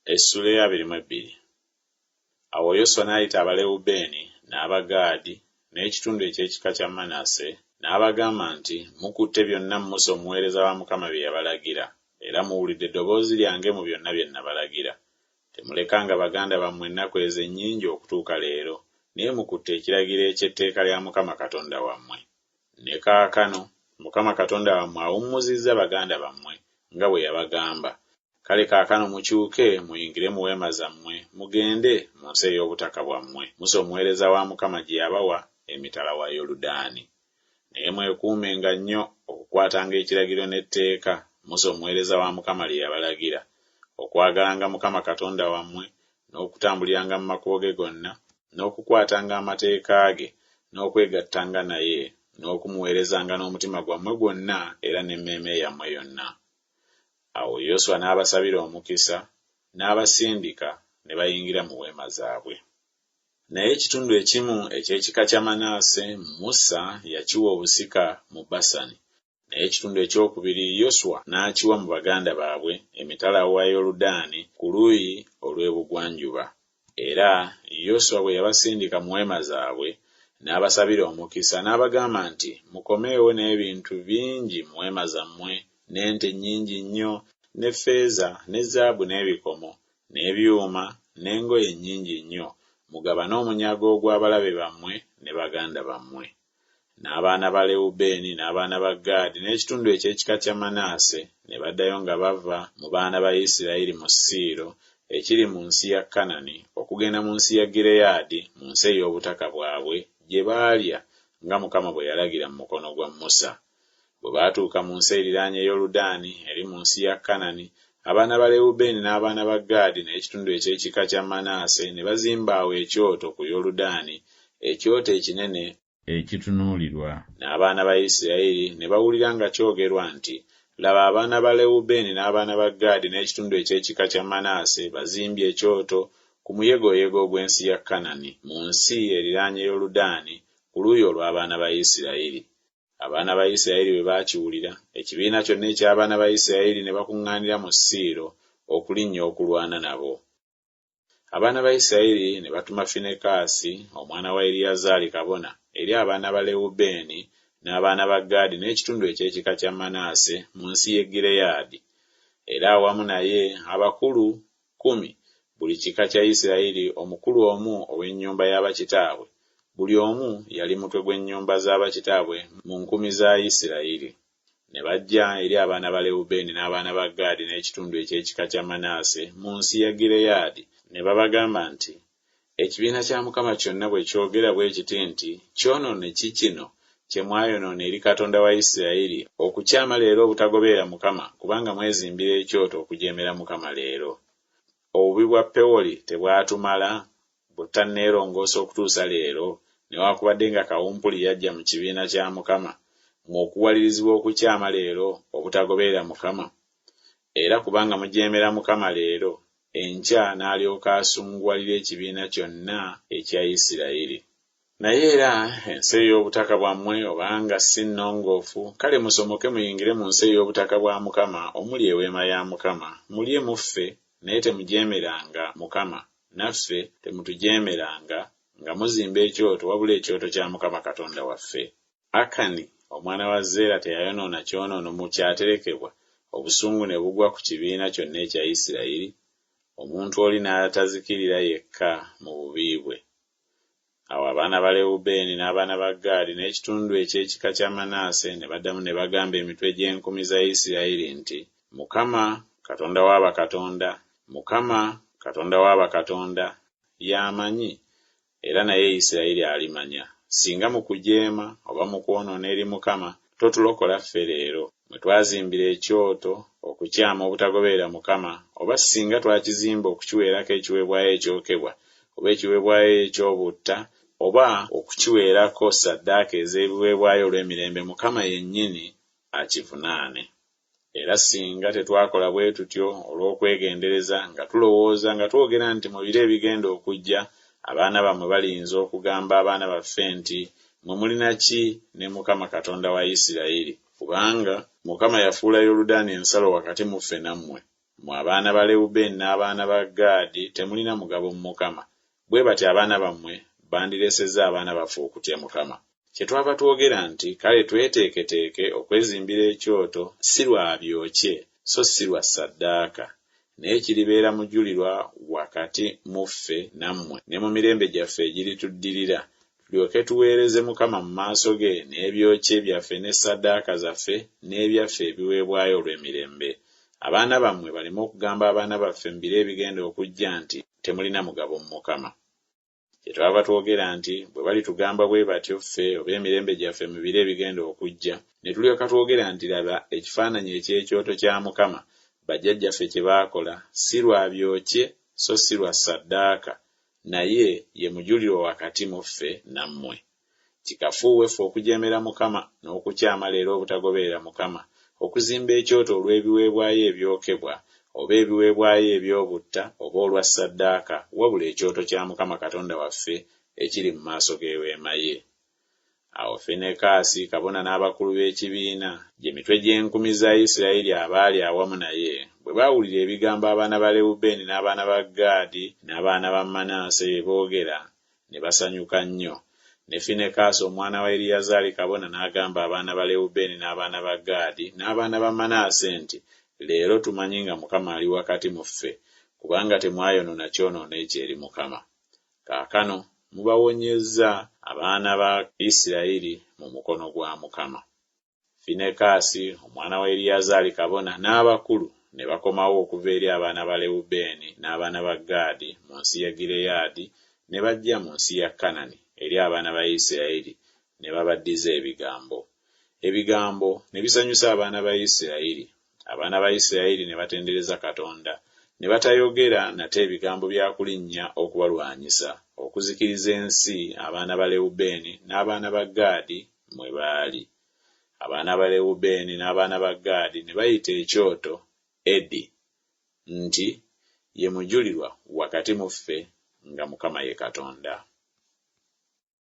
Essula ya 22. Awo Yoswa n'ayita Abalewubeeni n'Abagaadi n'ekitundu eky'ekika kya Manase n'abagamba nti, mukutte byonna Musa omuweereza wa Mukama bye yabalagira, era muwulidde eddoboozi lyange mu byonna bye nabalagira. Temulekanga baganda bammwe ennaku ezo ennyingi okutuuka leero, naye mukutte ekiragiro eky'etteeka lya Mukama Katonda wammwe. Ne kaakano Mukama Katonda wammwe awummuzizza baganda bammwe nga bwe yabagamba. Kale kaakano mukyuke muyingire mu weema zammwe, mugende mu nsi ey'obutaka bwammwe Musa omuweereza wa Mukama gye yabawa emitala wa Yoludaani. Naye mwekuumenga nnyo okukwatanga ekiragiro n'etteeka Musa omuweereza wa Mukama lye yabalagira, okwagalanga Mukama Katonda wammwe, n'okutambuliranga mu makubo ge gonna, n'okukwatanga amateeka ge, n'okwegattanga naye, n'okumuweerezanga n'omutima gwammwe gwonna era n'emmeeme yammwe yonna. Awo Yoswa n'abasabira omukisa, n'abasindika ne bayingira mu weema zaabwe. Naye ekitundu ekimu eky'ekika kya Manase Musa yakiwa obusika mu Basani, naye ekitundu ekyokubiri Yoswa n'akiwa mu baganda baabwe emitala wa Yoludaani ku luuyi olw'ebugwanjuba. Era Yoswa bwe yabasindika mu weema zaabwe n'abasabira omukisa n'abagamba nti, mukomeewo n'ebintu bingi mu weema zammwe, n'ente nnyingi nnyo, ne ffeeza, ne zaabu, n'ebikomo, n'ebyuma, n'engoye nnyingi nnyo, mugabane omunyago ogw'abalabe bammwe ne baganda bammwe. N'abaana ba Lewubeeni n'abaana ba Gaadi n'ekitundu eky'ekika kya Manase ne baddayo nga bava mu baana ba Isirayiri mu Siiro ekiri mu nsi ya Kanani okugenda mu nsi ya Gireyaadi mu nsi ey'obutaka bwabwe gye baalya nga Mukama bwe yalagira mu mukono gwa Musa. Bwe baatuuka mu nsi eriraanye Yoludaani eri mu nsi ya Kanani, abaana ba Lewubeeni n'abaana ba Gaadi n'ekitundu eky'ekika kya Manase ne bazimba awo ekyoto ku Yoludaani, ekyoto ekinene ekitunuulirwa. N'abaana ba Isirayiri ne bawulira nga kyogerwa nti, laba abaana ba Lewubeeni n'abaana ba Gaadi n'ekitundu eky'ekika kya Manase bazimbye ekyoto ku muyegoyego ogw'ensi ya Kanani mu nsi eriraanye Yoludaani ku luuyi olw'abaana ba Isirayiri. Abaana ba Isirayiri bwe baakiwulira, ekibiina kyonna eky'abaana ba Isirayiri ne bakuŋŋaanira mu Siiro okulinnya okulwana nabo. Abaana ba Isirayiri ne batuma Finekaasi omwana wa Eriyazaali kabona eri abaana ba Lewubeeni n'abaana ba Gaadi n'ekitundu eky'ekika kya Manase mu nsi y'e Gireyaadi, era awamu naye abakulu 10 buli kika kya Isirayiri, omukulu omu ow'ennyumba y'abakitaabwe. Buli omu yali mutwe gw'ennyumba z'abakitaabwe mu 10 za Isirayiri. Ne bajja eri abaana ba Lewubeeni n'abaana ba Gaadi n'ekitundu eky'ekika kya Manase mu nsi ya Gireyaadi, ne babagamba nti, ekibiina kya Mukama kyonna bwe kyogera bwe kiti nti, kyonoone ki kino kye mwayonoona eri Katonda wa Isirayiri okukyama leero obutagoberera Mukama, kubanga mwezimbira ekyoto okujeemera Mukama leero? Obubi bwa Pewoli tebwatumala butanneerongoosa okutuusa leero, newaakubadde nga kawumpuli yajja mu kibiina kya Mukama, mw'okuwalirizibwa okukyama leero obutagoberera Mukama? Era kubanga mujeemera Mukama leero, enkya n'alyoka asunguwalira ekibiina kyonna ekya Isirayiri. Naye era ensi ey'obutaka bwammwe obanga si nnongoofu, kale musomoke muyingire mu nsi ey'obutaka bwa Mukama omuli eweema ya Mukama, mulye muffe, naye temujeemeranga Mukama, naffe temutujeemeranga nga muzimba ekyoto wabula ekyoto kya Mukama Katonda waffe. Akani omwana wa Zeera teyayonoona kyonoono mu kyaterekebwa, obusungu ne bugwa ku kibiina kyonna ekya Isirayiri? Omuntu oli n'atazikirira yekka mu bubi bwe. Awo abaana ba Lewubeeni n'abaana ba Gaadi n'ekitundu eky'ekika kya Manase ne baddamu ne bagamba emitwe gy'enkumi za Isirayiri nti, Mukama Katonda w'abakatonda, Mukama Katonda w'abakatonda y'amanyi, era naye Isirayiri alimanya. Singa mu kujeema oba mu kwonoona eri Mukama totulokola ffe leero, mwe twazimbira ekyoto okukyama obutagoberera Mukama, oba singa twakizimba okukiweerako ekiweebwayo ekyokebwa, oba ekiweebwayo eky'obutta, oba okukiweerako ssaddaaka ez'ebiweebwayo olw'emirembe, Mukama yennyini akivunaane. Era singa tetwakola bwe tutyo olw'okwegendereza nga tulowooza nga twogera nti mu biro ebigenda okujja abaana bammwe baliyinza okugamba abaana baffe nti, mwe mulina ki ne Mukama Katonda wa Isirayiri? Kubanga Mukama yafuula Yoludaani ensalo wakati mu ffe nammwe. mu abaana ba Lewubeeni n'abaana ba Gaadi temulina mugabo mu Mukama, bwe bati abaana bammwe bandiresezza abaana baffe okutya Mukama. Kyetwava twogera nti kale tweteeketeeke okwezimbira ekyoto si lwa byokye so si lwa ssaddaaka, naye kiribeera mujulirwa wakati mu ffe nammwe ne mu mirembe gyaffe egirituddirira, tulyoke tuweereze Mukama mu maaso ge n'ebyokye byaffe ne ssaddaaka zaffe n'ebyaffe ebiweebwayo olw'emirembe. Abaana bammwe baleme okugamba abaana baffe mu biro ebigenda okujja nti temulina mugabo mu Mukama. Kyetwava twogera nti bwe balitugamba bwe batyo ffe oba emirembe gyaffe mu biro ebigenda okujja, ne tulyoka twogera nti laba ekifaananyi eky'ekyoto kya Mukama bajjajjaffe kye baakola si lwa byokye so si lwa ssaddaaka, naye ye mujulirwa wakati mu ffe nammwe. Kikafuuwe ffe okujeemera Mukama n'okukyama leero obutagoberera Mukama, okuzimba ekyoto olw'ebiweebwayo ebyokebwa oba ebiweebwayo eby'obutta oba olwa ssaddaaka, wabula ekyoto kya Mukama Katonda waffe ekiri mu maaso g'eweema ye. Awo Finekaasi kabona n'abakulu b'ekibiina gye mitwe gy'enkumi za Isirayiri abaali awamu naye bwe baawulira ebigambo abaana ba Lewubeeni n'abaana ba Gaadi n'abaana ba Manaase bye boogera, ne basanyuka nnyo. Ne Finekaasi omwana wa Eriyazaali kabona n'agamba abaana ba Lewubeeni n'abaana ba Gaadi n'abaana ba Manaase nti, leero tumanyi nga Mukama ali wakati mu ffe, kubanga temwayonoona kyonoona ekyeri Mukama. Kaakano mubawonyezza abaana ba Isirayiri mu mukono gwa Mukama. Finekaasi omwana wa Eriyazaali kabona n'abakulu ne bakomawo okuva eri abaana ba Lewubeeni n'abaana ba Gaadi mu nsi ya Gireyaadi, ne bajja mu nsi ya Kanani eri abaana ba Isirayiri ne babaddiza ebigambo. Ebigambo ne bisanyusa abaana ba Isirayiri. Abaana ba Isirayiri ne batendereza Katonda, ne batayogera nate ebigambo bya kulinnya okubalwanyisa, okuzikiriza ensi abaana ba Lewubeeni n'abaana ba Gaadi mwe baali. Abaana ba Lewubeeni n'abaana ba Gaadi ne bayita ekyoto Edi, nti ye mujulirwa wakati mu ffe nga Mukama ye Katonda.